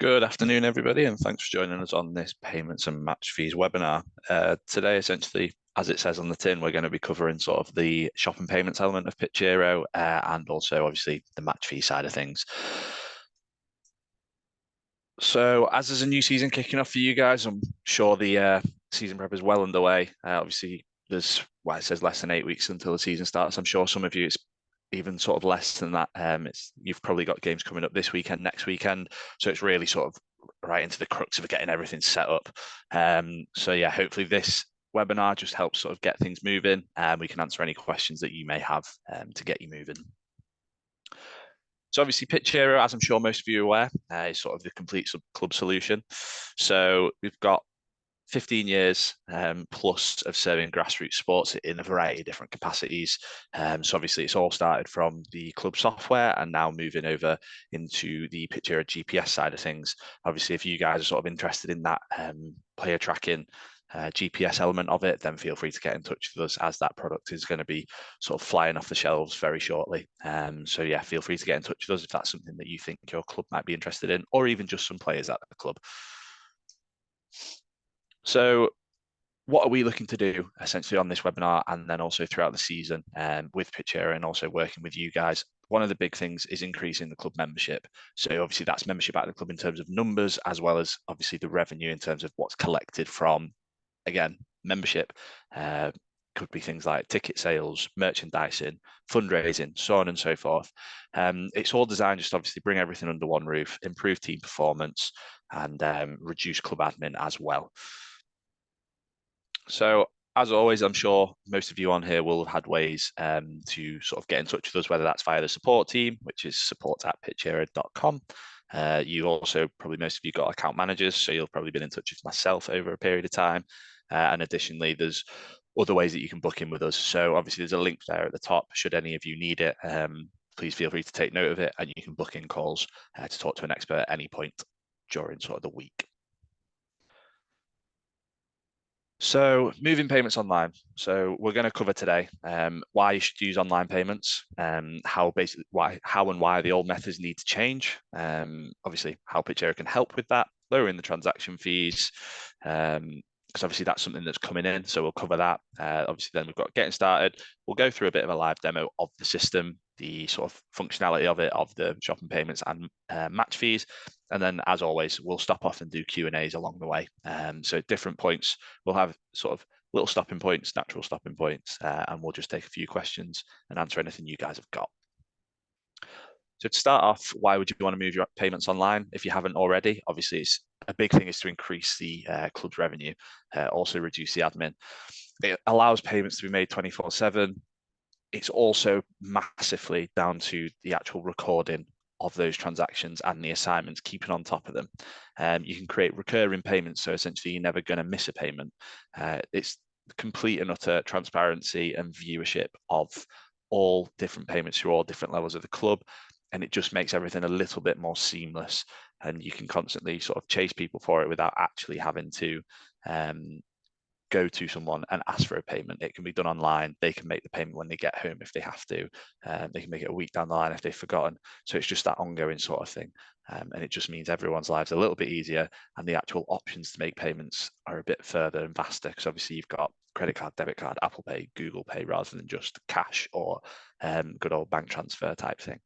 Good afternoon, everybody, and thanks for joining us on this payments and match fees webinar. Today, essentially, as it says on the tin, we're going to be covering sort of the shop and payments element of Pitchero and also, obviously, the match fee side of things. So, as there's a new season kicking off for you guys, I'm sure the season prep is well underway. Obviously, there's, well, it says less than 8 weeks until the season starts. I'm sure some of you, it's even sort of less than that. You've probably got games coming up this weekend, next weekend. So it's really sort of right into the crux of getting everything set up. So yeah, hopefully this webinar just helps sort of get things moving and we can answer any questions that you may have to get you moving. So obviously Pitchero, as I'm sure most of you are aware, is sort of the complete club solution. So we've got 15 years plus of serving grassroots sports in a variety of different capacities. So obviously it's all started from the club software and now moving over into the Pitchero GPS side of things. Obviously, if you guys are sort of interested in that player tracking GPS element of it, then feel free to get in touch with us as that product is going to be sort of flying off the shelves very shortly. So yeah, feel free to get in touch with us if that's something that you think your club might be interested in, or even just some players at the club. So what are we looking to do essentially on this webinar and then also throughout the season with Pitchero and also working with you guys? One of the big things is increasing the club membership. So obviously that's membership at the club in terms of numbers, as well as obviously the revenue in terms of what's collected from, again, membership. Could be things like ticket sales, merchandising, fundraising, so on and so forth. It's all designed just obviously bring everything under one roof, improve team performance, and reduce club admin as well. So as always, I'm sure most of you on here will have had ways to sort of get in touch with us, whether that's via the support team, which is support@pitchero.com. You also, probably most of you got account managers, so you'll probably been in touch with myself over a period of time. And additionally, there's other ways that you can book in with us. So obviously there's a link there at the top, should any of you need it. Please feel free to take note of it and you can book in calls to talk to an expert at any point during sort of the week. So moving payments online. So we're going to cover today why you should use online payments, how and why the old methods need to change. Obviously, how Pitchero can help with that, lowering the transaction fees, because obviously that's something that's coming in. So we'll cover that. Obviously, then we've got getting started. We'll go through a bit of a live demo of the system, the sort of functionality of it, of the shop and payments and match fees. And then, as always, we'll stop off and do Q&As along the way. So at different points, we'll have sort of little stopping points, natural stopping points, and we'll just take a few questions and answer anything you guys have got. So to start off, why would you want to move your payments online if you haven't already? Obviously, it's a big thing is to increase the club's revenue, also reduce the admin. It allows payments to be made 24/7. It's also massively down to the actual recording of those transactions and the assignments, keeping on top of them. You can create recurring payments, so essentially you're never going to miss a payment. It's complete and utter transparency and viewership of all different payments through all different levels of the club, and it just makes everything a little bit more seamless, and you can constantly sort of chase people for it without actually having to go to someone and ask for a payment. It can be done online. They can make the payment when they get home if they have to. They can make it a week down the line if they've forgotten. So it's just that ongoing sort of thing. And it just means everyone's lives are a little bit easier and the actual options to make payments are a bit further and faster because obviously you've got credit card, debit card, Apple Pay, Google Pay, rather than just cash or good old bank transfer type thing.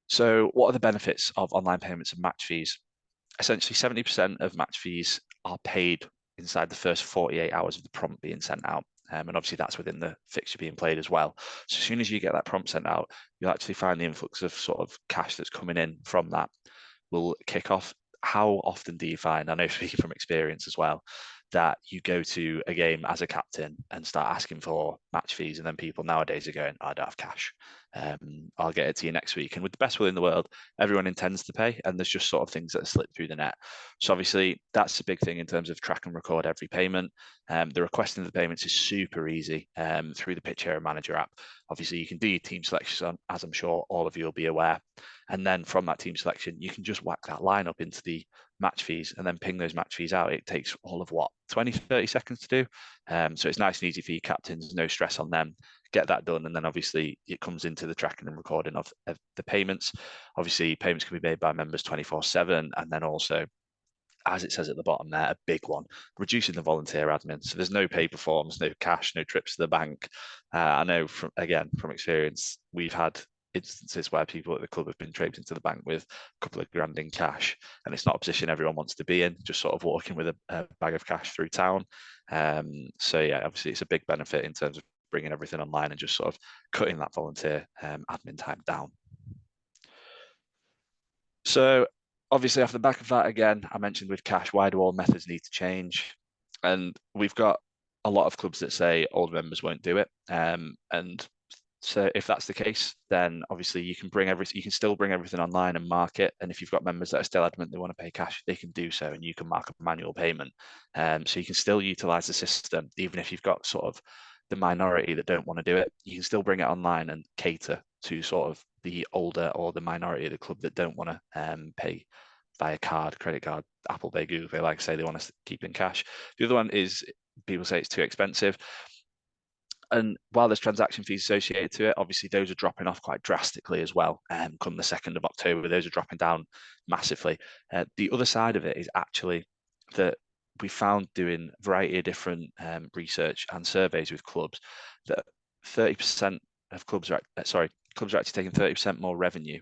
So what are the benefits of online payments and match fees? Essentially 70% of match fees are paid inside the first 48 hours of the prompt being sent out. And obviously that's within the fixture being played as well. So as soon as you get that prompt sent out, you'll actually find the influx of sort of cash that's coming in from that will kick off. How often do you find, I know speaking from experience as well, that you go to a game as a captain and start asking for match fees, and then people nowadays are going, I don't have cash. I'll get it to you next week. And with the best will in the world, everyone intends to pay, and there's just sort of things that slip through the net. So obviously that's a big thing in terms of track and record every payment. The requesting of the payments is super easy through the Pitchero Manager app. Obviously you can do your team selections, as I'm sure all of you will be aware. And then from that team selection, you can just whack that line up into the match fees and then ping those match fees out. It takes all of 20, 30 seconds to do. So it's nice and easy for your captains, no stress on them. get that done, and then obviously it comes into the tracking and recording of the payments. Obviously, payments can be made by members 24/7, and then also, as it says at the bottom there, a big one, reducing the volunteer admin. So there's no paper forms, no cash, no trips to the bank. I know from experience, we've had instances where people at the club have been traipsed into the bank with a couple of grand in cash, and it's not a position everyone wants to be in, just sort of walking with a bag of cash through town. So yeah, obviously it's a big benefit in terms of bringing everything online and just sort of cutting that volunteer admin time down. So obviously off the back of that, again, I mentioned with cash, why do all methods need to change? And we've got a lot of clubs that say old members won't do it. And so if that's the case, then obviously you can still bring everything online and mark it. And if you've got members that are still adamant they want to pay cash, they can do so, and you can mark a manual payment. So you can still utilize the system, even if you've got sort of the minority that don't want to do it. You can still bring it online and cater to sort of the older or the minority of the club that don't want to pay via card, credit card, Apple Pay, Google Pay. Like I say, they want to keep in cash. The other one is people say it's too expensive. And while there's transaction fees associated to it, obviously those are dropping off quite drastically as well. Come the 2nd of October, those are dropping down massively. The other side of it is actually that we found doing a variety of different research and surveys with clubs that 30% of clubs are actually taking 30% more revenue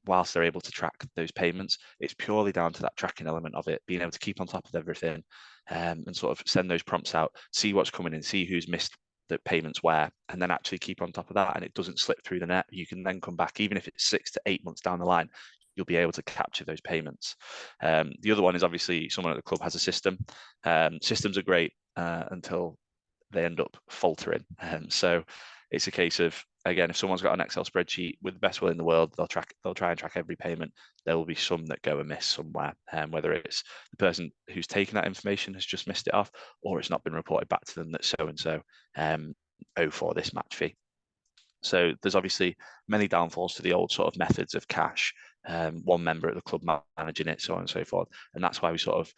whilst they're able to track those payments. It's purely down to that tracking element of it, being able to keep on top of everything and sort of send those prompts out, see what's coming in, see who's missed the payments where, and then actually keep on top of that, and it doesn't slip through the net. You can then come back, even if it's 6 to 8 months down the line, you'll be able to capture those payments. The other one is obviously someone at the club has a system. Systems are great until they end up faltering. So it's a case of, again, if someone's got an Excel spreadsheet with the best will in the world, they'll try and track every payment. There will be some that go amiss somewhere, whether it's the person who's taken that information has just missed it off, or it's not been reported back to them that so and so owe for this match fee. So there's obviously many downfalls to the old sort of methods of cash, one member at the club managing it, so on and so forth. And that's why we sort of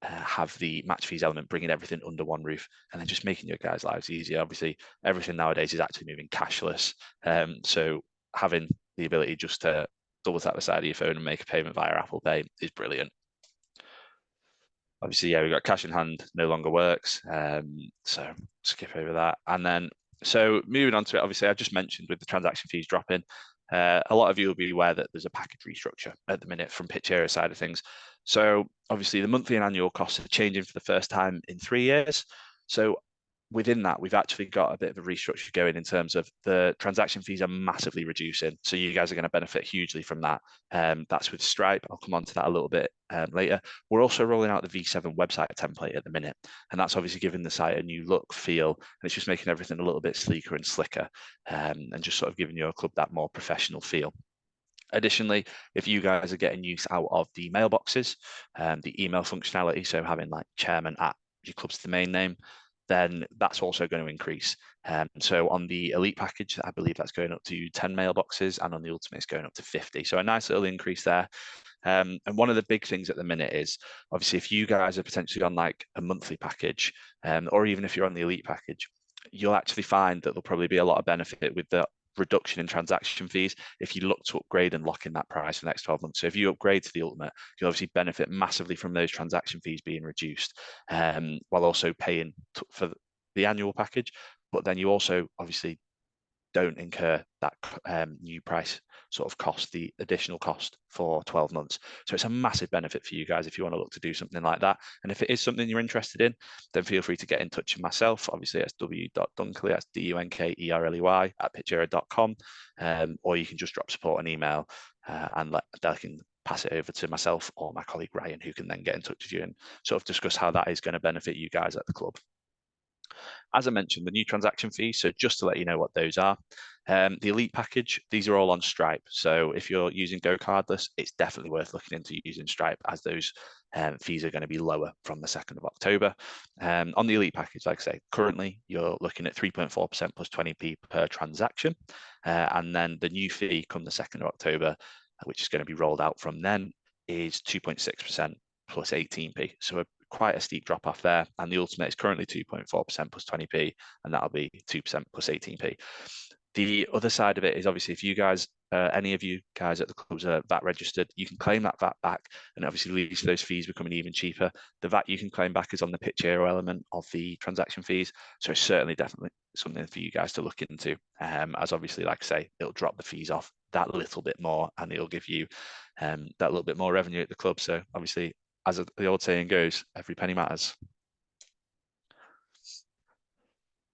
have the match fees element, bringing everything under one roof, and then just making your guys' lives easier. Obviously, everything nowadays is actually moving cashless. So having the ability just to double tap the side of your phone and make a payment via Apple Pay is brilliant. Obviously, yeah, we've got cash in hand no longer works. So skip over that. And then, so moving on to it, obviously, I just mentioned with the transaction fees dropping, a lot of you will be aware that there's a package restructure at the minute from Pitchero side of things. So obviously the monthly and annual costs are changing for the first time in 3 years. So within that, we've actually got a bit of a restructure going in terms of the transaction fees are massively reducing. So you guys are going to benefit hugely from that. That's with Stripe. I'll come on to that a little bit later. We're also rolling out the V7 website template at the minute. And that's obviously giving the site a new look, feel, and it's just making everything a little bit sleeker and slicker, and just sort of giving your club that more professional feel. Additionally, if you guys are getting use out of the mailboxes, the email functionality, so having like chairman at your club's domain name, then that's also going to increase. So on the elite package, I believe that's going up to 10 mailboxes, and on the ultimate, it's going up to 50. So a nice little increase there. And one of the big things at the minute is obviously if you guys are potentially on like a monthly package, or even if you're on the elite package, you'll actually find that there'll probably be a lot of benefit with the reduction in transaction fees if you look to upgrade and lock in that price for the next 12 months. So if you upgrade to the ultimate, you'll obviously benefit massively from those transaction fees being reduced, while also paying for the annual package. But then you also obviously don't incur that new price sort of cost, the additional cost for 12 months. So it's a massive benefit for you guys if you want to look to do something like that. And if it is something you're interested in, then feel free to get in touch with myself. Obviously, it's w.dunkerley, that's dunkerley at pitchero.com, or you can just drop support an email and I can pass it over to myself or my colleague Ryan, who can then get in touch with you and sort of discuss how that is going to benefit you guys at the club. As I mentioned, the new transaction fees, so just to let you know what those are, the elite package, these are all on Stripe. So if you're using Go Cardless, it's definitely worth looking into using Stripe, as those fees are going to be lower from the 2nd of October. On the elite package, like I say, currently you're looking at 3.4% plus 20p per transaction. And then the new fee come the 2nd of October, which is going to be rolled out from then, is 2.6% plus 18p. So a quite a steep drop off there. And the ultimate is currently 2.4% plus 20p, and that'll be 2% plus 18p. The other side of it is obviously if you guys, any of you guys at the clubs are VAT registered, you can claim that VAT back, and obviously leads to those fees becoming even cheaper. The VAT you can claim back is on the Pitchero element of the transaction fees, so it's certainly definitely something for you guys to look into. As obviously, like I say, it'll drop the fees off that little bit more, and it'll give you that little bit more revenue at the club. So obviously, as the old saying goes, every penny matters.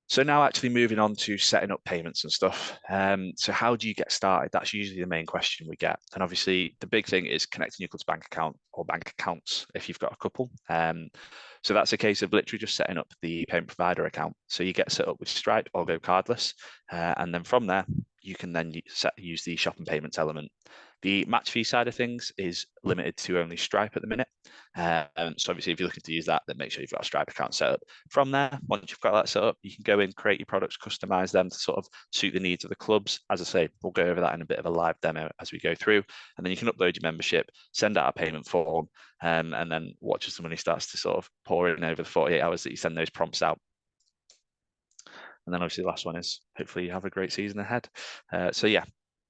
So now actually moving on to setting up payments and stuff. So how do you get started? That's usually the main question we get. And obviously the big thing is connecting your club's bank account or bank accounts if you've got a couple. So that's a case of literally just setting up the payment provider account. So you get set up with Stripe or go cardless. And then from there, you can then use the shop and payments element. The match fee side of things is limited to only Stripe at the minute. So obviously if you're looking to use that, then make sure you've got a Stripe account set up. From there, once you've got that set up, you can go in, create your products, customize them to sort of suit the needs of the clubs. As I say, we'll go over that in a bit of a live demo as we go through. And then you can upload your membership, send out a payment form, and then watch as the money starts to sort of pour in over the 48 hours that you send those prompts out. And then obviously the last one is hopefully you have a great season ahead. So yeah,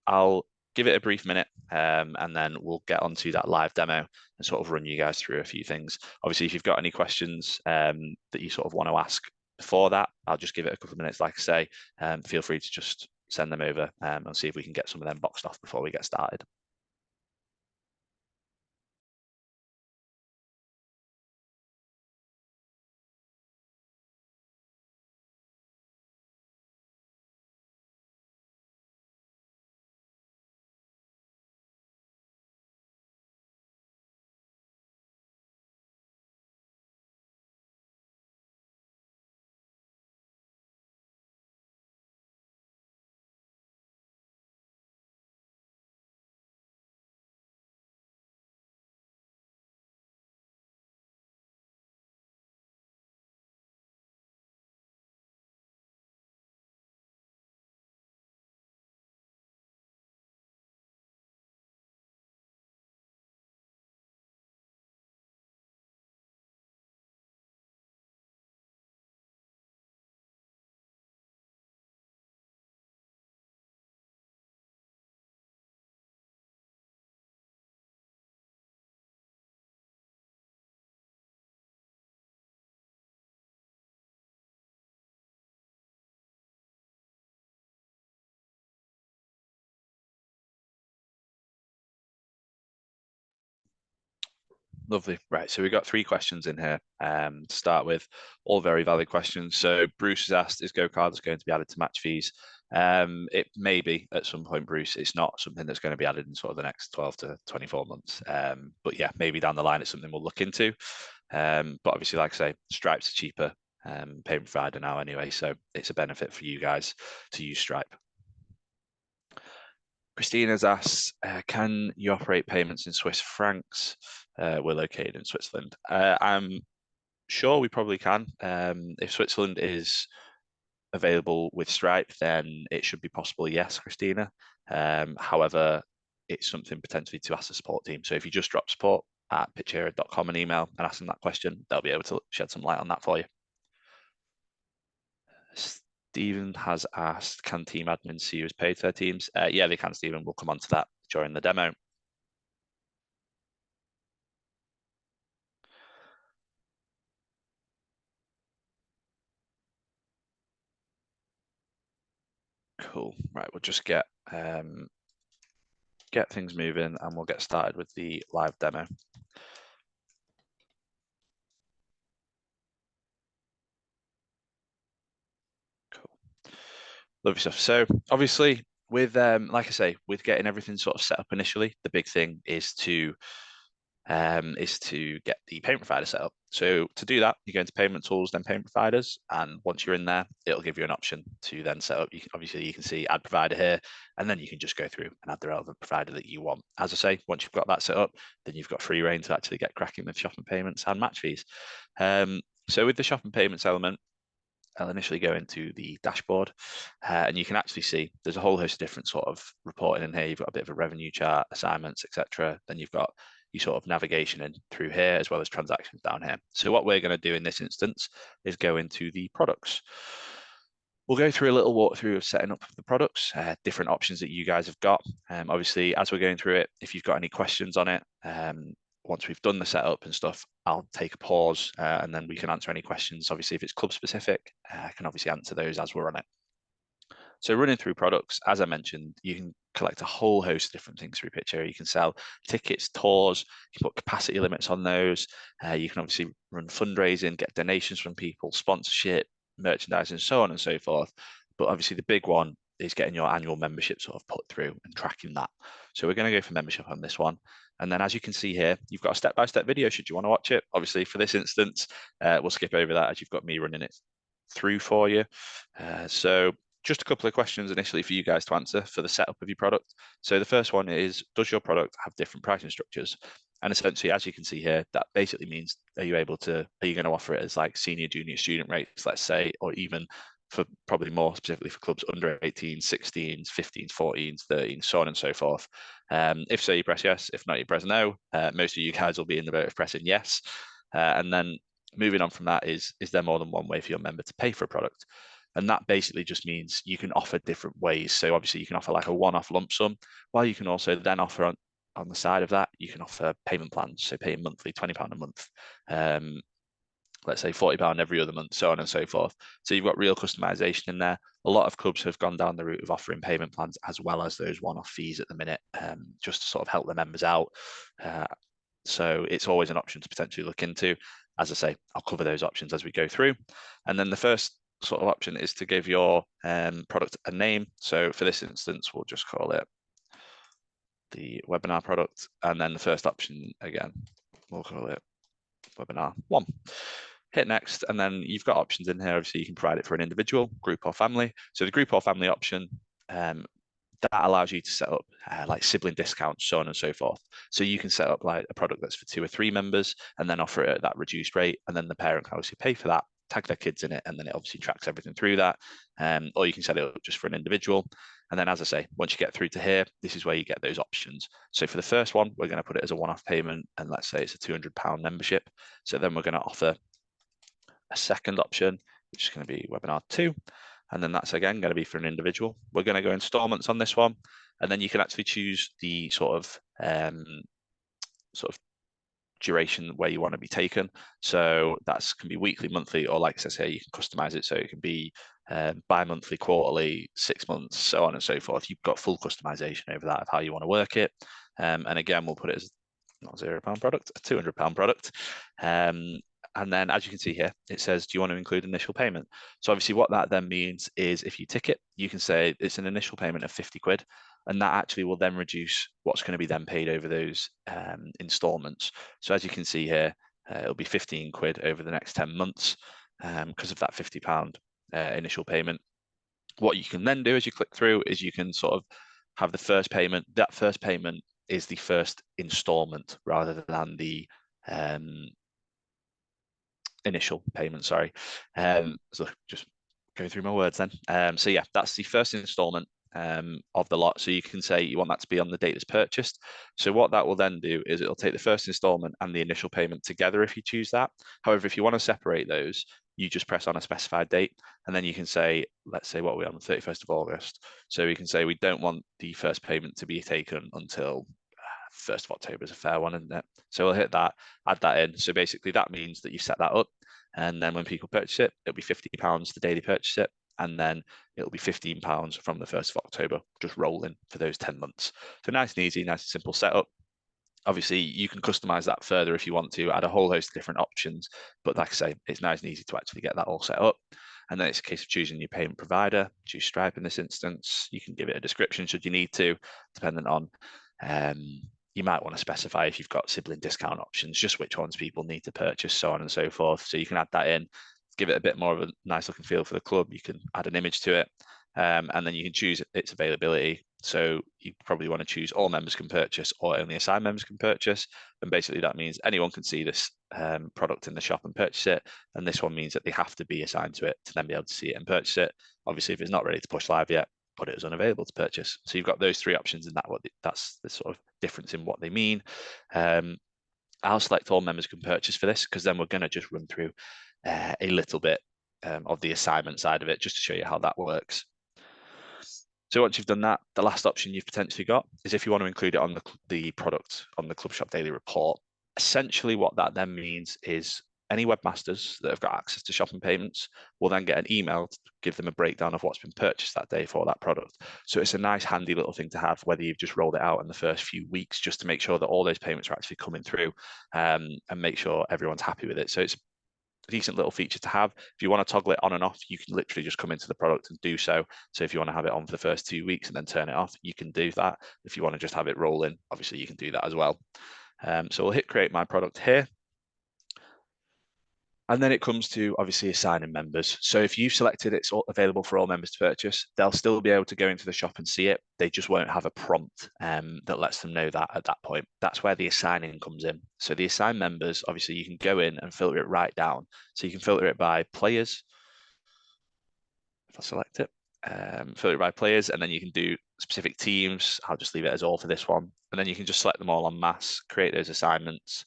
I'll give it a brief minute and then we'll get onto that live demo and sort of run you guys through a few things. Obviously, if you've got any questions that you sort of want to ask before that, I'll just give it a couple of minutes, like I say. Feel free to just send them over and see if we can get some of them boxed off before we get started. Lovely. Right. So we've got three questions in here to start with, all very valid questions. So Bruce has asked, is Go Cardless going to be added to match fees? It may be at some point, Bruce. It's not something that's going to be added in sort of the next 12 to 24 months. But yeah, maybe down the line it's something we'll look into. But obviously, like I say, Stripe's a cheaper payment provider now anyway. So it's a benefit for you guys to use Stripe. Christina's asked, can you operate payments in Swiss francs? We're located in Switzerland. I'm sure we probably can. If Switzerland is available with Stripe, then it should be possible, yes, Christina. However, it's something potentially to ask the support team. So if you just drop support at pitchero.com an email and ask them that question, they'll be able to shed some light on that for you. Stephen has asked, can team admins see who's paid to their teams? Yeah, they can, Stephen. We'll come on to that during the demo. Cool. Right, we'll just get things moving and we'll get started with the live demo. Cool. Lovely stuff. So obviously with like I say, with getting everything sort of set up initially, the big thing is to get the payment provider set up. So to do that, you go into payment tools, then payment providers, and once you're in there, it'll give you an option to then set up. Obviously you can see add provider here, and then you can just go through and add the relevant provider that you want. As I say, once you've got that set up, then you've got free reign to actually get cracking with shopping payments and match fees. So with the shopping payments element, I'll initially go into the dashboard and you can actually see there's a whole host of different sort of reporting in here. You've got a bit of a revenue chart, assignments, etc. Then you've got your sort of navigation in through here, as well as transactions down here. So what we're going to do in this instance is go into the products. We'll go through a little walkthrough of setting up the products, different options that you guys have got. Obviously, as we're going through it, if you've got any questions on it, once we've done the setup and stuff, I'll take a pause and then we can answer any questions. Obviously, if it's club specific, I can obviously answer those as we're on it. So running through products, as I mentioned, you can collect a whole host of different things through Pitchero. You can sell tickets, tours, you can put capacity limits on those. You can obviously run fundraising, get donations from people, sponsorship, merchandise, and so on and so forth. But obviously the big one is getting your annual membership sort of put through and tracking that. So we're going to go for membership on this one. And then as you can see here, you've got a step-by-step video should you want to watch it. Obviously for this instance, we'll skip over that as you've got me running it through for you. So just a couple of questions initially for you guys to answer for the setup of your product. So the first one is, does your product have different pricing structures? And essentially, as you can see here, that basically means, are you going to offer it as like senior, junior student rates, let's say, or even for probably more specifically for clubs under 18, 16s, 15s, 14s, 13s, so on and so forth. If so, you press yes. If not, you press no. Most of you guys will be in the boat of pressing yes. And then moving on from that is there more than one way for your member to pay for a product? And that basically just means you can offer different ways. So obviously you can offer like a one-off lump sum, while you can also then offer on the side of that, you can offer payment plans. So paying monthly, £20 a month, let's say £40 every other month, so on and so forth. So you've got real customization in there. A lot of clubs have gone down the route of offering payment plans as well as those one-off fees at the minute, just to sort of help the members out. So it's always an option to potentially look into. As I say, I'll cover those options as we go through. And then the first sort of option is to give your product a name. So for this instance, we'll just call it the webinar product. And then the first option, again, we'll call it webinar 1. Hit next, and then you've got options in here. Obviously, you can provide it for an individual, group, or family. So the group or family option, that allows you to set up like sibling discounts, so on and so forth. So you can set up like a product that's for 2 or 3 members and then offer it at that reduced rate. And then the parent can obviously pay for that, tag their kids in it, and then it obviously tracks everything through that. Or you can set it up just for an individual. And then, as I say, once you get through to here, this is where you get those options. So for the first one, we're going to put it as a one-off payment. And let's say it's a £200 membership. So then we're going to offer a second option, which is going to be webinar 2. And then that's again going to be for an individual. We're going to go installments on this one. And then you can actually choose the sort of duration where you want to be taken. So that's can be weekly, monthly, or like I said, you can customize it. So it can be bi-monthly, quarterly, 6 months, so on and so forth. You've got full customization over that of how you want to work it. And again, we'll put it as not £0 product, a £200 product. And then as you can see here, it says, do you want to include initial payment? So obviously what that then means is if you tick it, you can say it's an initial payment of 50 quid. And that actually will then reduce what's going to be then paid over those installments. So as you can see here, it'll be 15 quid over the next 10 months because of that £50 initial payment. What you can then do as you click through is you can sort of have the first payment. That first payment is the first installment rather than the initial payment, sorry. So just go through my words then. So yeah, that's the first installment of the lot. So you can say you want that to be on the date it's purchased. So what that will then do is it'll take the first installment and the initial payment together if you choose that. However, if you want to separate those, you just press on a specified date, and then you can say, let's say what we're on the 31st of August. So we can say we don't want the first payment to be taken until 1st of October is a fair one, isn't it? So we'll hit that, add that in. So basically that means that you set that up, and then when people purchase it, it'll be £50 the day they purchase it, and then it'll be £15 from the 1st of October, just rolling for those 10 months. So nice and easy, nice and simple setup. Obviously, you can customize that further if you want to, add a whole host of different options. But like I say, it's nice and easy to actually get that all set up. And then it's a case of choosing your payment provider. Choose Stripe in this instance. You can give it a description should you need to, depending on, you might want to specify if you've got sibling discount options, just which ones people need to purchase, so on and so forth. So you can add that in, give it a bit more of a nice looking feel for the club. You can add an image to it, and then you can choose its availability. So you probably want to choose all members can purchase or only assigned members can purchase. And basically that means anyone can see this product in the shop and purchase it. And this one means that they have to be assigned to it to then be able to see it and purchase it. Obviously, if it's not ready to push live yet, put it as unavailable to purchase. So you've got those three options in that. That's the sort of difference in what they mean. I'll select all members can purchase for this because then we're going to just run through a little bit of the assignment side of it just to show you how that works. So once you've done that, the last option you've potentially got is if you want to include it on the product on the Club Shop Daily report. Essentially what that then means is any webmasters that have got access to shopping payments will then get an email to give them a breakdown of what's been purchased that day for that product. So it's a nice handy little thing to have, whether you've just rolled it out in the first few weeks, just to make sure that all those payments are actually coming through and make sure everyone's happy with it. So it's decent little feature to have. If you want to toggle it on and off, you can literally just come into the product and do so. So if you want to have it on for the first 2 weeks and then turn it off, you can do that. If you want to just have it rolling, obviously you can do that as well. So we'll hit create my product here. And then it comes to obviously assigning members. So if you've selected it's available for all members to purchase, they'll still be able to go into the shop and see it. They just won't have a prompt that lets them know that at that point. That's where the assigning comes in. So the assigned members, obviously you can go in and filter it right down. So you can filter it by players. If I select it, filter it by players, and then you can do specific teams. I'll just leave it as all for this one. And then you can just select them all en masse, create those assignments.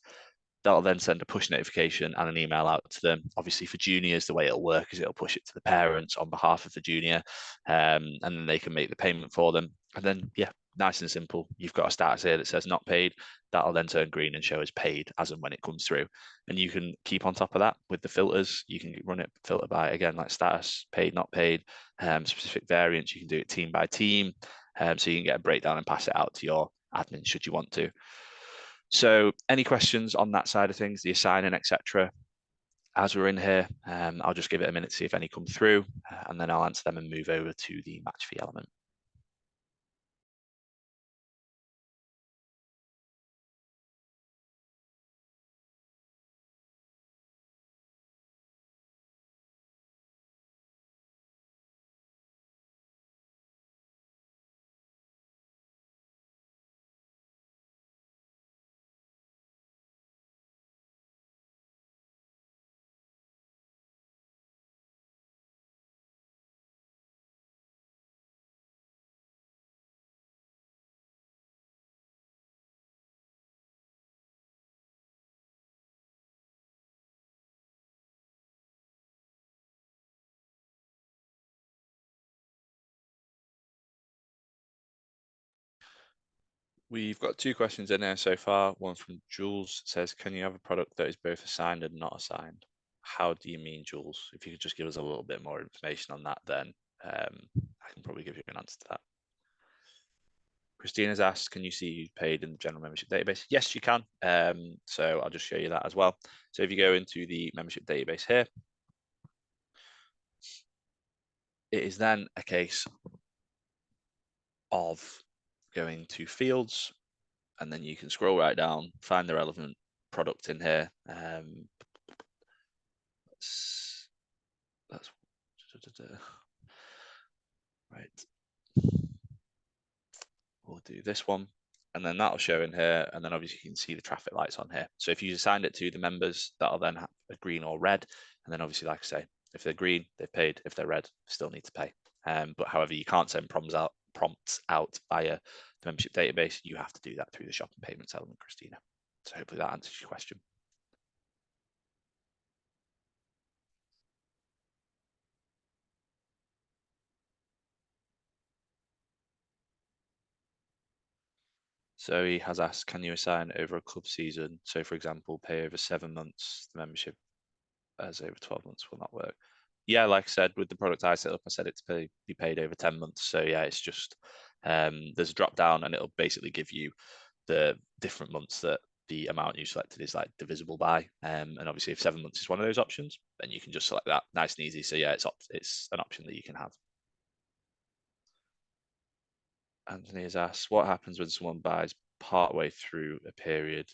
That'll then send a push notification and an email out to them. Obviously, for juniors, the way it'll work is it'll push it to the parents on behalf of the junior, and then they can make the payment for them. And then, yeah, nice and simple. You've got a status here that says not paid. That'll then turn green and show as paid as and when it comes through. And you can keep on top of that with the filters. You can run it filter by, again, like status, paid, not paid, specific variants. You can do it team by team. So you can get a breakdown and pass it out to your admin should you want to. So any questions on that side of things, the assigning, etc. As we're in here, I'll just give it a minute to see if any come through, and then I'll answer them and move over to the match fee element. We've got two questions in there so far. One from Jules says, can you have a product that is both assigned and not assigned? How do you mean, Jules? If you could just give us a little bit more information on that, then I can probably give you an answer to that. Christina's asked, can you see who's paid in the general membership database? Yes, you can. So I'll just show you that as well. So if you go into the membership database here, it is then a case of going to fields, and then you can scroll right down, find the relevant product in here. That's right. We'll do this one, and then that'll show in here, and then obviously you can see the traffic lights on here. So if you assigned it to the members, that'll then have a green or red, and then obviously, like I say, if they're green, they've paid. If they're red, still need to pay. But however, you can't send prompts out via the membership database. You have to do that through the shopping payments element, Christina. So hopefully that answers your question. So he has asked, can you assign over a club season? So for example, pay over 7 months, the membership as over 12 months will not work. Yeah, like I said, with the product I set up, I said it to be paid over 10 months. So yeah, it's just, there's a drop down and it'll basically give you the different months that the amount you selected is like divisible by. And obviously if 7 months is one of those options, then you can just select that nice and easy. So yeah, it's an option that you can have. Anthony has asked, what happens when someone buys partway through a period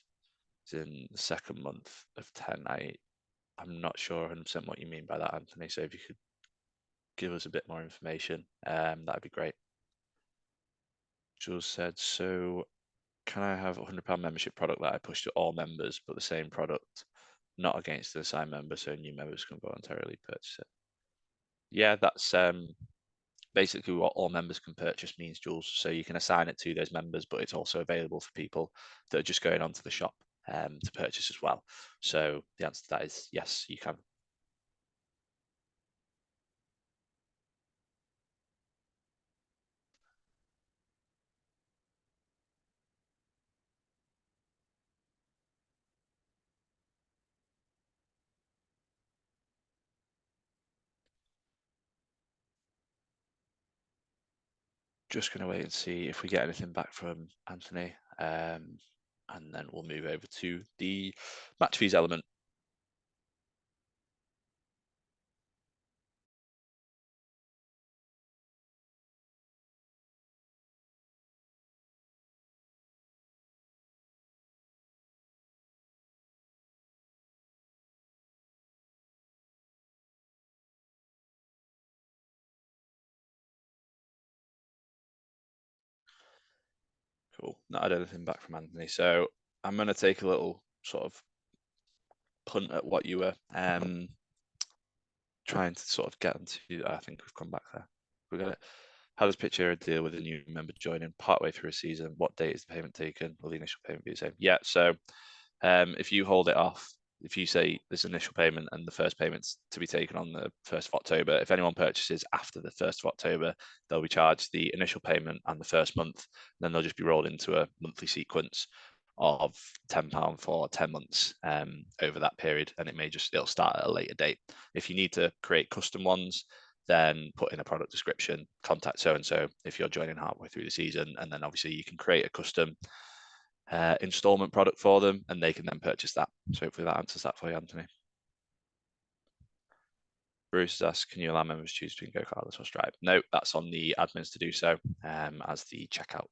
in the second month of 10? I'm not sure 100% what you mean by that, Anthony. So if you could give us a bit more information, that'd be great. Jules said, so can I have a £100 membership product that I push to all members, but the same product, not against the assigned member, so new members can voluntarily purchase it? Yeah, that's basically what all members can purchase means, Jules. So you can assign it to those members, but it's also available for people that are just going onto the shop to purchase as well. So the answer to that is yes, you can. Just going to wait and see if we get anything back from Anthony. And then we'll move over to the match fees element. Cool. Not had anything back from Anthony. So I'm going to take a little sort of punt at what you were trying to sort of get into. I think we've come back there. We got it. How does Pitchero deal with a new member joining partway through a season? What date is the payment taken? Will the initial payment be the same? Yeah. So if you hold it off, if you say there's an initial payment and the first payment's to be taken on the 1st of October, if anyone purchases after the 1st of October, they'll be charged the initial payment and the first month. Then they'll just be rolled into a monthly sequence of £10 for 10 months over that period. And it'll start at a later date. If you need to create custom ones, then put in a product description, contact so and so if you're joining halfway through the season. And then obviously you can create a custom installment product for them and they can then purchase that. So hopefully that answers that for you, Anthony. Bruce has asked, can you allow members to choose between GoCardless or Stripe? No, that's on the admins to do so, as the checkout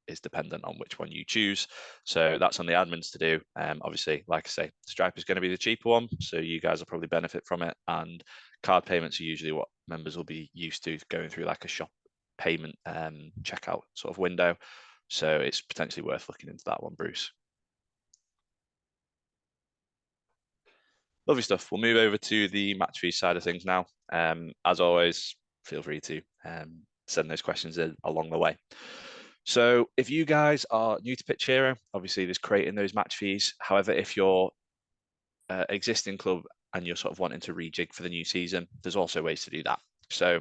is dependent on which one you choose. So that's on the admins to do. Obviously, like I say, Stripe is going to be the cheaper one, so you guys will probably benefit from it. And card payments are usually what members will be used to, going through like a shop payment checkout sort of window. So it's potentially worth looking into that one, Bruce. Lovely stuff. We'll move over to the match fee side of things now. As always, feel free to send those questions in along the way. So if you guys are new to Pitchero, obviously there's creating those match fees. However, if you're existing club and you're sort of wanting to rejig for the new season, there's also ways to do that. So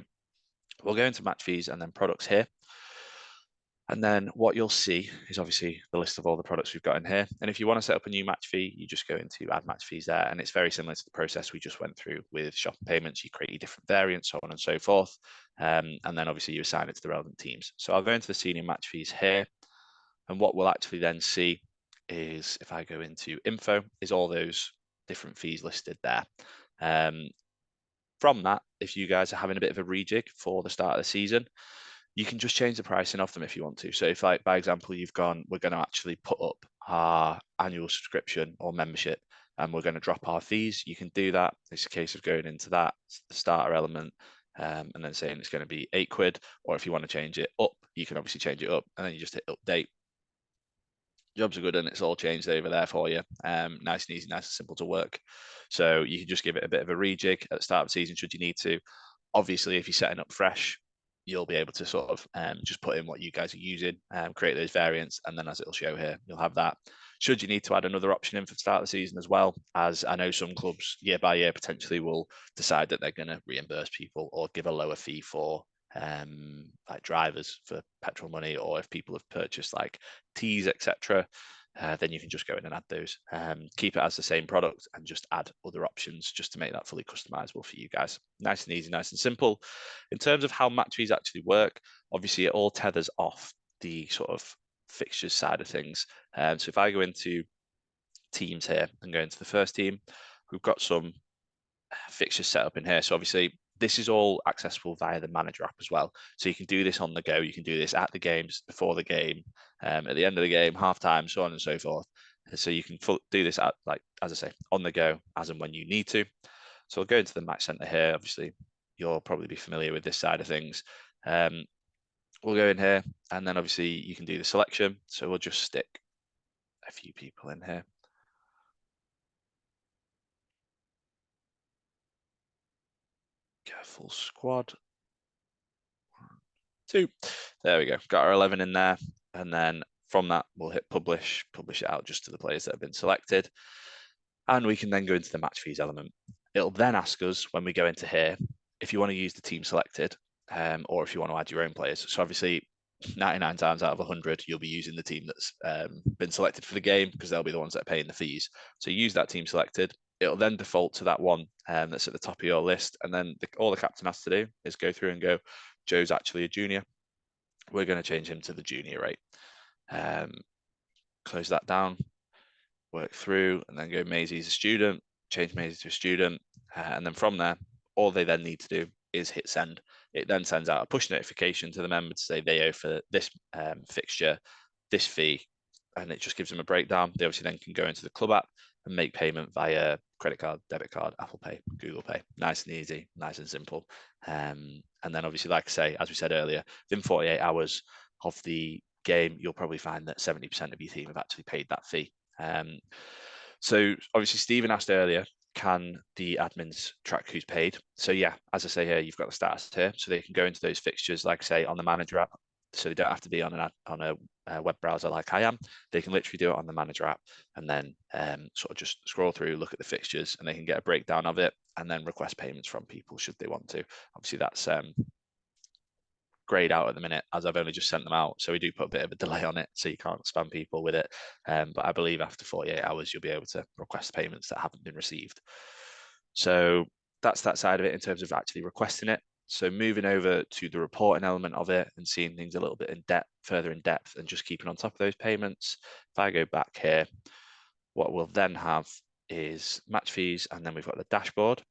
we'll go into match fees and then products here. And then what you'll see is obviously the list of all the products we've got in here. And if you want to set up a new match fee, you just go into add match fees there. And it's very similar to the process we just went through with shop payments. You create your different variants, so on and so forth. And then obviously you assign it to the relevant teams. So I'll go into the senior match fees here. And what we'll actually then see is, if I go into info, is all those different fees listed there. From that, if you guys are having a bit of a rejig for the start of the season, you can just change the pricing of them if you want to. So if, like, by example, you've gone, we're going to actually put up our annual subscription or membership and we're going to drop our fees, you can do that. It's a case of going into that, the starter element, and then saying it's going to be £8. Or if you want to change it up, you can obviously change it up and then you just hit update. Jobs are good and it's all changed over there for you. Nice and easy, nice and simple to work. So you can just give it a bit of a rejig at the start of the season should you need to. Obviously, if you're setting up fresh, you'll be able to sort of just put in what you guys are using, create those variants, and then as it'll show here, you'll have that. Should you need to add another option in for the start of the season as well, as I know some clubs year by year potentially will decide that they're going to reimburse people or give a lower fee for like drivers for petrol money, or if people have purchased like teas, etc. Then you can just go in and add those. Keep it as the same product and just add other options just to make that fully customizable for you guys. Nice and easy, nice and simple. In terms of how match fees actually work, obviously it all tethers off the sort of fixtures side of things. So if I go into teams here and go into the first team, we've got some fixtures set up in here. So obviously this is all accessible via the manager app as well. So you can do this on the go. You can do this at the games, before the game, at the end of the game, half time, so on and so forth. So you can do this at, like, as I say, on the go as and when you need to. So I'll go into the match center here. Obviously, you'll probably be familiar with this side of things. We'll go in here and then obviously you can do the selection. So we'll just stick a few people in here. Get a full squad. 2. There we go. Got our 11 in there. And then from that, we'll hit publish it out just to the players that have been selected. And we can then go into the match fees element. It'll then ask us when we go into here, if you want to use the team selected, or if you want to add your own players. So obviously 99 times out of 100, you'll be using the team that's been selected for the game because they'll be the ones that are paying the fees. So use that team selected. It'll then default to that one that's at the top of your list. And then all the captain has to do is go through and go, Joe's actually a junior. We're going to change him to the junior rate. Close that down, work through, and then go Maisie's a student, change Maisie to a student. And then from there, all they then need to do is hit send. It then sends out a push notification to the member to say they owe for this fixture, this fee, and it just gives them a breakdown. They obviously then can go into the club app and make payment via credit card, debit card, Apple Pay, Google Pay. Nice and easy, nice and simple. And then obviously, like I say, as we said earlier, within 48 hours of the game, you'll probably find that 70% of your team have actually paid that fee. So obviously, Stephen asked earlier, can the admins track who's paid? So yeah, as I say here, you've got the status here, so they can go into those fixtures, like I say, on the manager app. So they don't have to be on a web browser like I am. They can literally do it on the manager app, and then sort of just scroll through, look at the fixtures, and they can get a breakdown of it, and then request payments from people should they want to. Obviously, that's grayed out at the minute as I've only just sent them out. So we do put a bit of a delay on it, so you can't spam people with it. But I believe after 48 hours, you'll be able to request payments that haven't been received. So that's that side of it in terms of actually requesting it. So moving over to the reporting element of it and seeing things a little bit in depth, further in depth, and just keeping on top of those payments. If I go back here, what we'll then have is match fees, and then we've got the dashboard.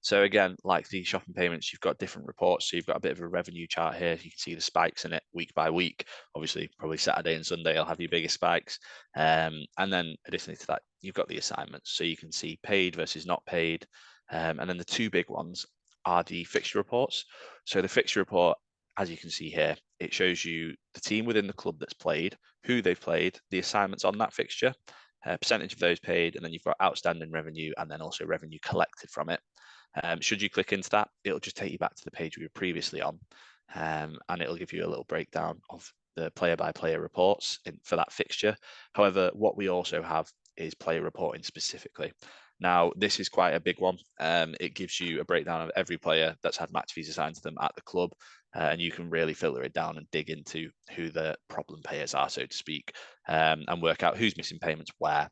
So again, like the shopping payments, you've got different reports. So you've got a bit of a revenue chart here. You can see the spikes in it week by week. Obviously, probably Saturday and Sunday, I'll have your biggest spikes. And then additionally to that, you've got the assignments. So you can see paid versus not paid. And then the two big ones are the fixture reports. So the fixture report, as you can see here, it shows you the team within the club that's played, who they've played, the assignments on that fixture, percentage of those paid, and then you've got outstanding revenue and then also revenue collected from it. Should you click into that, it'll just take you back to the page we were previously on, and it'll give you a little breakdown of the player-by-player reports for that fixture. However, what we also have is player reporting specifically. Now, this is quite a big one. It gives you a breakdown of every player that's had match fees assigned to them at the club, and you can really filter it down and dig into who the problem payers are, so to speak, and work out who's missing payments where.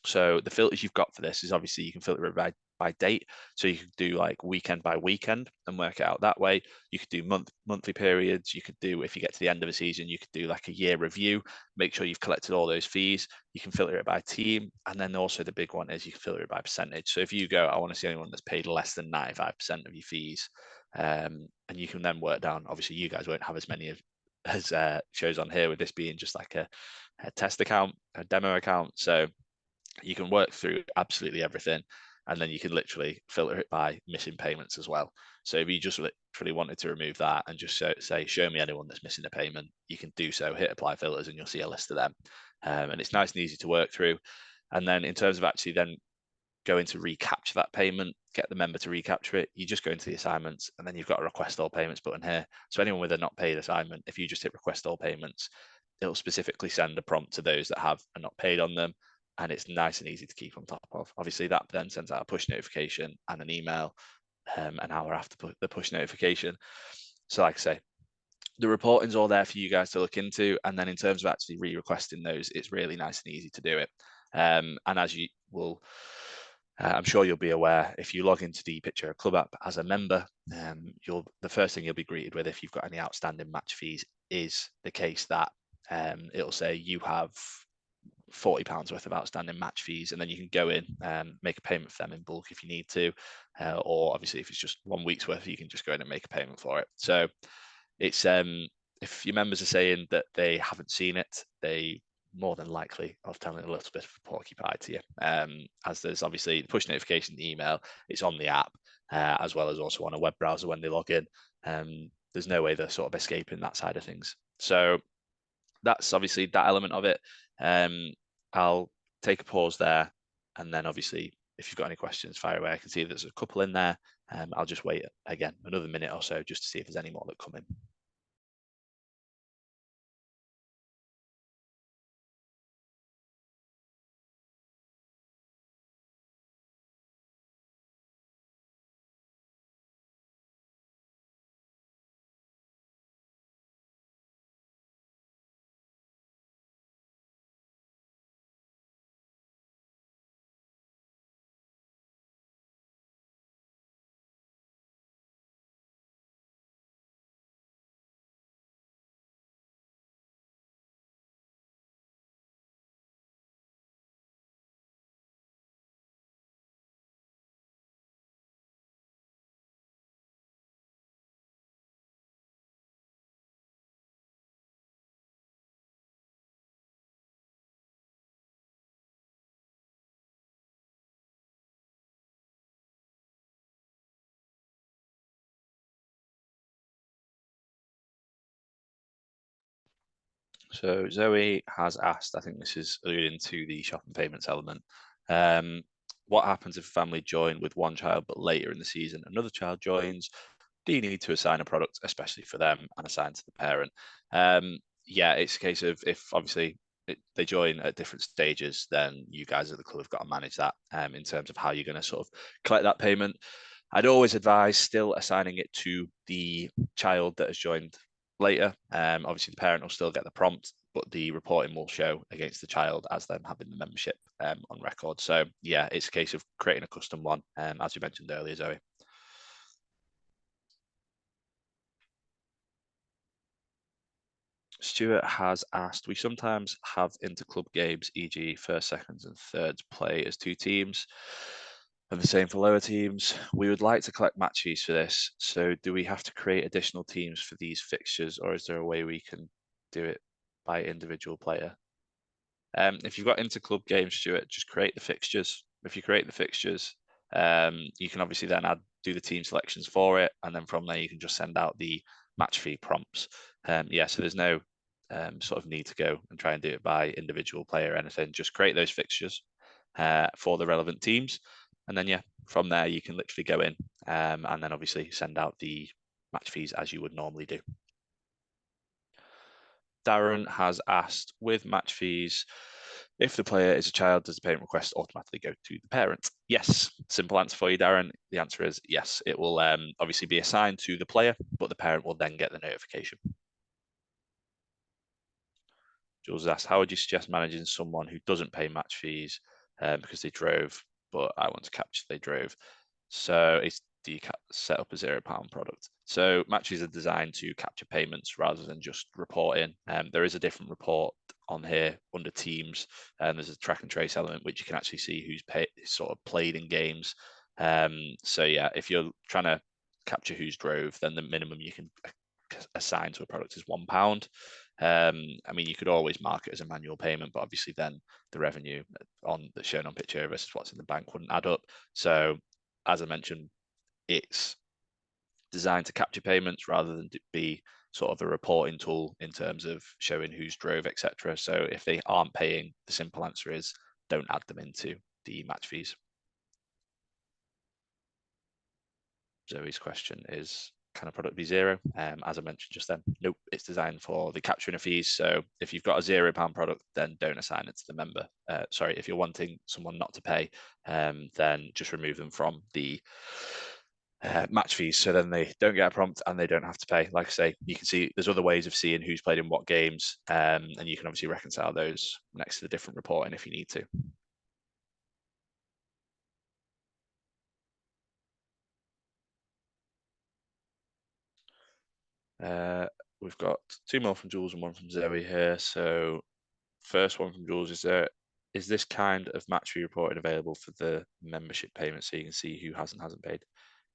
So the filters you've got for this is obviously you can filter it by date. So you could do like weekend by weekend and work it out that way. You could do monthly periods. You could do, if you get to the end of a season, you could do like a year review, make sure you've collected all those fees. You can filter it by team. And then also the big one is you can filter it by percentage. So if you go, I want to see anyone that's paid less than 95% of your fees. And you can then work down, obviously you guys won't have as many as shows on here with this being just like a test account, a demo account. So you can work through absolutely everything, and then you can literally filter it by missing payments as well. So if you just literally wanted to remove that and just say, show me anyone that's missing a payment, you can do so, hit apply filters, and you'll see a list of them. And it's nice and easy to work through. And then in terms of actually then going to recapture that payment, get the member to recapture it, you just go into the assignments, and then you've got a request all payments button here. So anyone with a not paid assignment, if you just hit request all payments, it'll specifically send a prompt to those that have a not paid on them, and it's nice and easy to keep on top of. Obviously, that then sends out a push notification and an email an hour after the push notification. So like I say, the reporting's all there for you guys to look into. And then in terms of actually re-requesting those, it's really nice and easy to do it. And as you will, I'm sure you'll be aware, if you log into the Pitchero Club app as a member, the first thing you'll be greeted with if you've got any outstanding match fees is the case that it'll say you have £40 worth of outstanding match fees, and then you can go in and make a payment for them in bulk if you need to, or obviously if it's just 1 week's worth, you can just go in and make a payment for it. So it's if your members are saying that they haven't seen it, they more than likely are telling a little bit of a porcupine to you, as there's obviously the push notification, the email, it's on the app, as well as also on a web browser when they log in. There's no way they're sort of escaping that side of things. So that's obviously that element of it. I'll take a pause there, and then obviously if you've got any questions, fire away. I can see there's a couple in there, I'll just wait again another minute or so just to see if there's any more that come in. So Zoe has asked, I think this is alluding to the shopping payments element. Um, what happens if a family join with one child, but later in the season another child joins? Do you need to assign a product, especially for them, and assign to the parent? Yeah, it's a case of if obviously they join at different stages, then you guys at the club have got to manage that in terms of how you're going to sort of collect that payment. I'd always advise still assigning it to the child that has joined later. Obviously, the parent will still get the prompt, but the reporting will show against the child as them having the membership on record. So yeah, it's a case of creating a custom one, as you mentioned earlier, Zoe. Stuart has asked, we sometimes have inter-club games, e.g. first, seconds and thirds play as two teams, and the same for lower teams. We would like to collect match fees for this, so do we have to create additional teams for these fixtures, or is there a way we can do it by individual player? If you've got inter-club games, Stuart, just create the fixtures. If you create the fixtures, you can obviously then do the team selections for it, and then from there you can just send out the match fee prompts. Yeah, so there's no sort of need to go and try and do it by individual player or anything. Just create those fixtures for the relevant teams, and then yeah, from there you can literally go in and then obviously send out the match fees as you would normally do. Darren has asked, with match fees, if the player is a child, does the payment request automatically go to the parent? Yes. Simple answer for you, Darren. The answer is yes. It will obviously be assigned to the player, but the parent will then get the notification. Jules asked, how would you suggest managing someone who doesn't pay match fees because they drove, but I want to capture they drove? So it's, do you set up a £0 product? So matches are designed to capture payments rather than just reporting. There is a different report on here under teams, and there's a track and trace element which you can actually see who's sort of played in games. So yeah, if you're trying to capture who's drove, then the minimum you can assign to a product is £1. I mean, you could always mark it as a manual payment, but obviously then the revenue on that's shown on Pitchero versus what's in the bank wouldn't add up. So as I mentioned, it's designed to capture payments rather than be sort of a reporting tool in terms of showing who's drove, etc. So if they aren't paying, the simple answer is don't add them into the match fees. Zoe's question is, can a product be zero? As I mentioned just then, nope, it's designed for the capturing of fees. So if you've got a £0 product, then don't assign it to the member. Sorry, if you're wanting someone not to pay, then just remove them from the match fees, so then they don't get a prompt and they don't have to pay. Like I say, you can see there's other ways of seeing who's played in what games, and you can obviously reconcile those next to the different reporting if you need to. We've got two more from Jules and one from Zoe here. So first one from Jules is this kind of match fee reporting available for the membership payment so you can see who has and hasn't paid?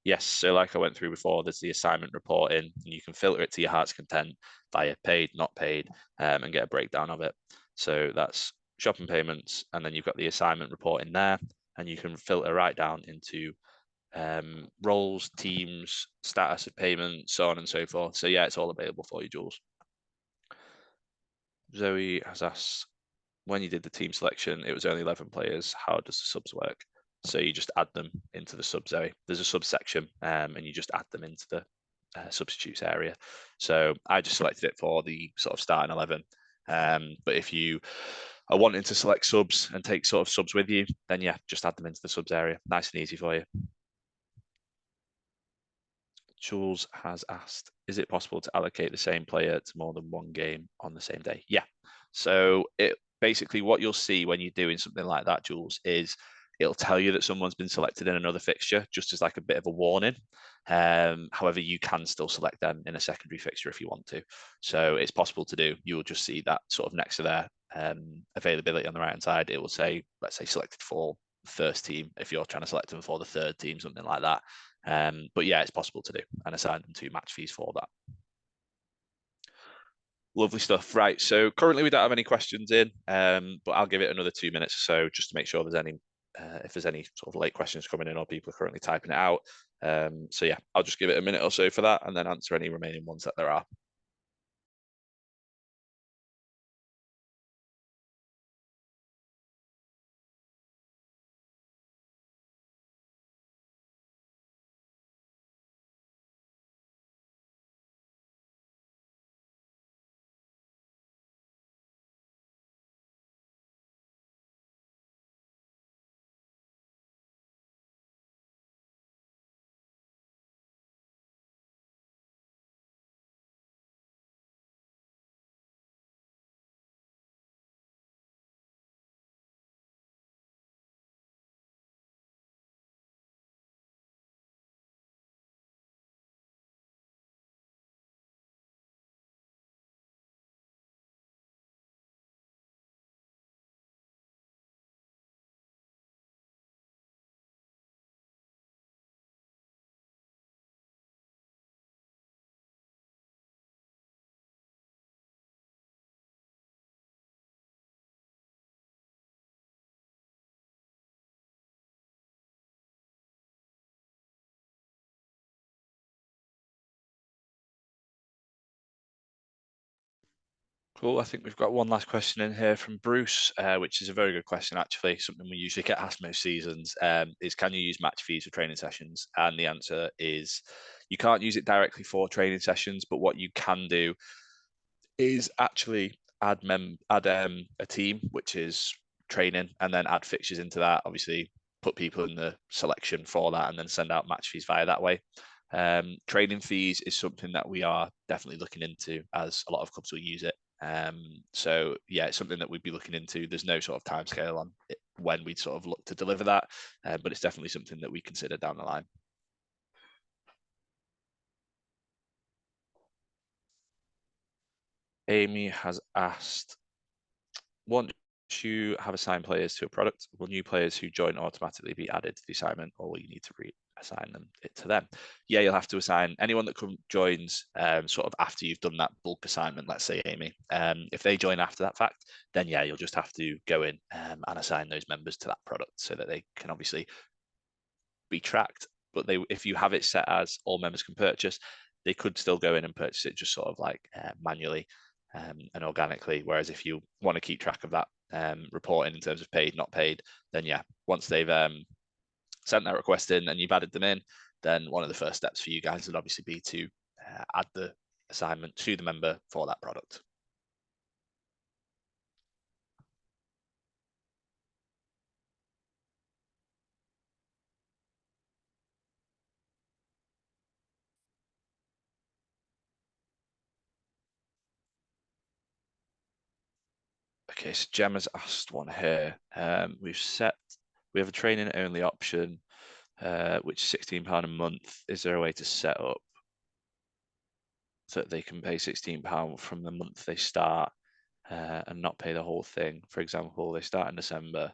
Yes, so like I went through before, there's the assignment reporting, and you can filter it to your heart's content via paid, not paid, and get a breakdown of it. So that's shopping payments, and then you've got the assignment report in there, and you can filter right down into roles, teams, status of payment, so on and so forth. So yeah, it's all available for you, Jules. Zoe has asked, when you did the team selection, it was only 11 players. How does the subs work? So you just add them into the subs area. There's a subsection, and you just add them into the substitutes area. So I just selected it for the sort of starting 11. But if you are wanting to select subs and take sort of subs with you, then yeah, just add them into the subs area. Nice and easy for you. Jules has asked, is it possible to allocate the same player to more than one game on the same day? Yeah. So it basically what you'll see when you're doing something like that, Jules, is it'll tell you that someone's been selected in another fixture, just as like a bit of a warning. However, you can still select them in a secondary fixture if you want to. So it's possible to do. You will just see that sort of next to their availability on the right hand side. It will say, let's say, selected for first team if you're trying to select them for the third team, something like that. But yeah, it's possible to do and assign them to match fees for that. Lovely stuff. Right. So currently we don't have any questions in, but I'll give it another 2 minutes or so just to make sure there's any, if there's any sort of late questions coming in or people are currently typing it out. So yeah, I'll just give it a minute or so for that and then answer any remaining ones that there are. Cool. I think we've got one last question in here from Bruce, which is a very good question, actually. Something we usually get asked most seasons is, can you use match fees for training sessions? And the answer is you can't use it directly for training sessions, but what you can do is actually add a team, which is training, and then add fixtures into that. Obviously, put people in the selection for that, and then send out match fees via that way. Training fees is something that we are definitely looking into, as a lot of clubs will use it. So yeah, it's something that we'd be looking into. There's no sort of timescale on it when we'd sort of look to deliver that, but it's definitely something that we consider down the line. Amy has asked, once you have assigned players to a product, will new players who join automatically be added to the assignment, or will you need to reassign them to them? Yeah, you'll have to assign anyone that joins sort of after you've done that bulk assignment. Let's say Amy, if they join after that fact, then yeah, you'll just have to go in and assign those members to that product so that they can obviously be tracked. But if you have it set as all members can purchase, they could still go in and purchase it just sort of like manually and organically. Whereas if you want to keep track of that reporting in terms of paid, not paid, then yeah, once they've sent that request in and you've added them in, then one of the first steps for you guys would obviously be to add the assignment to the member for that product. Okay, so Gemma's asked one here. We have a training only option, which is £16 a month. Is there a way to set up so that they can pay £16 from the month they start and not pay the whole thing? For example, they start in December,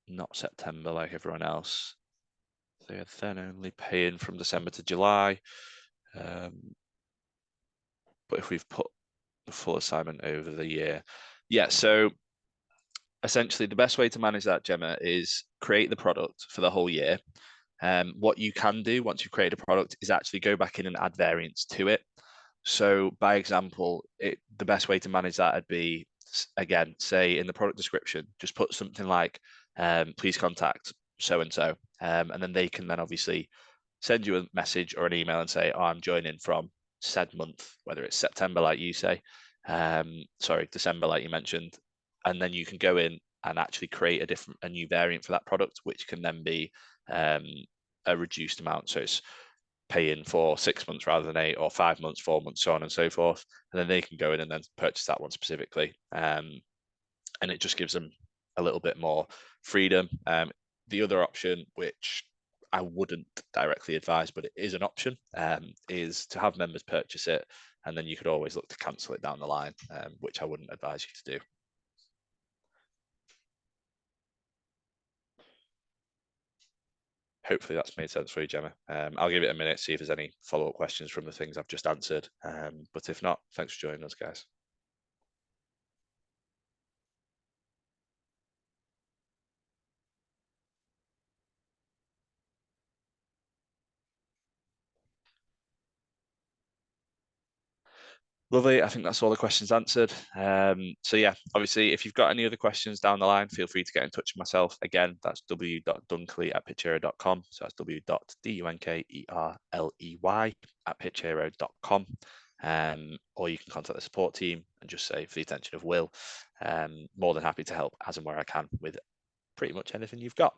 not September like everyone else. They're then only paying from December to July. But if we've put the full assignment over the year, yeah, so essentially the best way to manage that, Gemma, is create the product for the whole year. What you can do once you've created a product is actually go back in and add variants to it. So by example, the best way to manage that would be, again, say in the product description, just put something like please contact so and so, and then they can then obviously send you a message or an email and say, oh, I'm joining from said month, whether it's September, like you say, sorry, December, like you mentioned, and then you can go in and actually create a new variant for that product, which can then be a reduced amount. So it's paying for 6 months rather than 8, or 5 months, 4 months, so on and so forth. And then they can go in and then purchase that one specifically. And it just gives them a little bit more freedom. The other option, which I wouldn't directly advise, but it is an option, is to have members purchase it, and then you could always look to cancel it down the line, which I wouldn't advise you to do. Hopefully that's made sense for you, Gemma. I'll give it a minute, see if there's any follow-up questions from the things I've just answered. But if not, thanks for joining us, guys. Lovely. I think that's all the questions answered. So yeah, obviously, if you've got any other questions down the line, feel free to get in touch with myself. Again, that's w.dunkley@pitchero.com. So that's w.dunkerley@pitchero.com. Or you can contact the support team and just say, for the attention of Will. More than happy to help as and where I can with pretty much anything you've got.